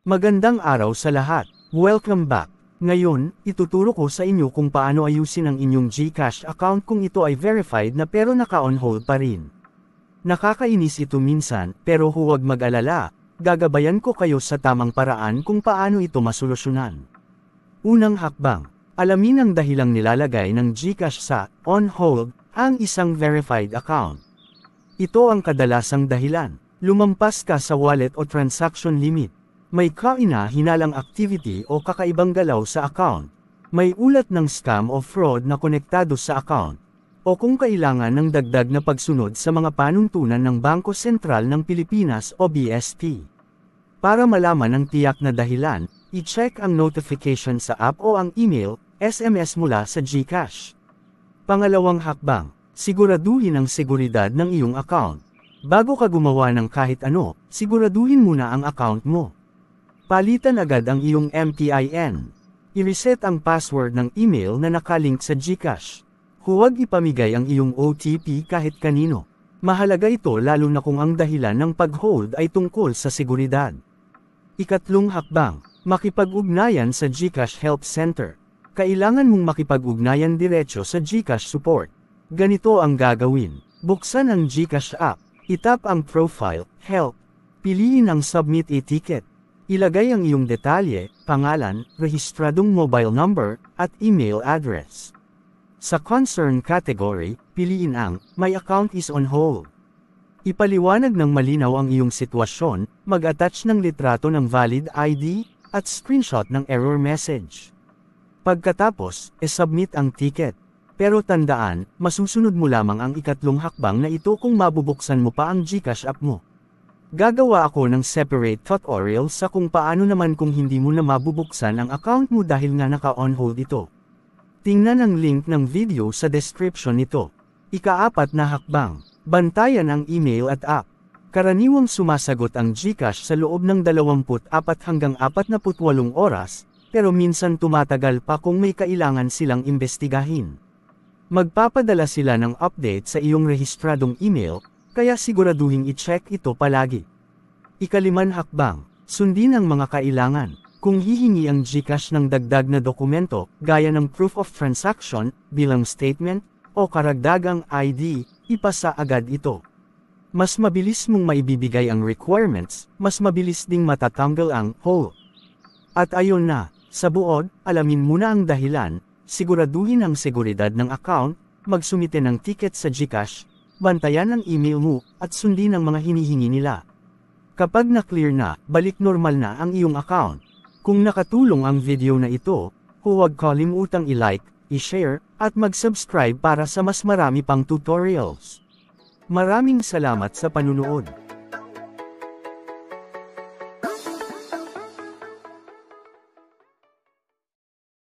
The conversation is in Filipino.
Magandang araw sa lahat. Welcome back. Ngayon, ituturo ko sa inyo kung paano ayusin ang inyong GCash account kung ito ay verified na pero naka-on hold pa rin. Nakakainis ito minsan, pero huwag mag-alala, gagabayan ko kayo sa tamang paraan kung paano ito masolusyonan. Unang hakbang, alamin ang dahilang nilalagay ng GCash sa on hold ang isang verified account. Ito ang kadalasang dahilan. Lumampas ka sa wallet o transaction limit. May kaina-hinalang activity o kakaibang galaw sa account. May ulat ng scam o fraud na konektado sa account. O kung kailangan ng dagdag na pagsunod sa mga panuntunan ng Bangko Sentral ng Pilipinas o BSP. Para malaman ang tiyak na dahilan, i-check ang notification sa app o ang email, SMS mula sa GCash. Pangalawang hakbang, siguraduhin ang seguridad ng iyong account. Bago ka gumawa ng kahit ano, siguraduhin muna ang account mo. Palitan agad ang iyong MPIN. I-reset ang password ng email na nakalink sa GCash. Huwag ipamigay ang iyong OTP kahit kanino. Mahalaga ito lalo na kung ang dahilan ng pag-hold ay tungkol sa seguridad. Ikatlong hakbang, makipag-ugnayan sa GCash Help Center. Kailangan mong makipag-ugnayan diretso sa GCash support. Ganito ang gagawin. Buksan ang GCash app. Itap ang profile, help. Piliin ang submit e-ticket. Ilagay ang iyong detalye, pangalan, rehistradong mobile number, at email address. Sa concern category, piliin ang My account is on hold. Ipaliwanag ng malinaw ang iyong sitwasyon, mag-attach ng litrato ng valid ID, at screenshot ng error message. Pagkatapos, submit ang ticket. Pero tandaan, masusunod mo lamang ang ikatlong hakbang na ito kung mabubuksan mo pa ang GCash app mo. Gagawa ako ng separate tutorial sa kung paano naman kung hindi mo na mabubuksan ang account mo dahil nga naka-on hold ito. Tingnan ang link ng video sa description nito. Ika-4 na hakbang, bantayan ang email at app. Karaniwang sumasagot ang GCash sa loob ng 24 hanggang 48 oras, pero minsan tumatagal pa kung may kailangan silang imbestigahin. Magpapadala sila ng update sa iyong rehistradong email, kaya siguraduhin i-check ito palagi. Ika-5 hakbang, sundin ang mga kailangan. Kung hihingi ang GCash ng dagdag na dokumento, gaya ng proof of transaction, bilang statement, o karagdagang ID, ipasa agad ito. Mas mabilis mong maibibigay ang requirements, mas mabilis ding matatanggal ang hold. At ayon na, sa buod, alamin muna ang dahilan, siguraduhin ang seguridad ng account, magsumite ng ticket sa GCash, bantayan ang email mo, at sundin ang mga hinihingi nila. Kapag na-clear na, balik normal na ang iyong account. Kung nakatulong ang video na ito, huwag kalimutang i-like, i-share, at mag-subscribe para sa mas marami pang tutorials. Maraming salamat sa panunood.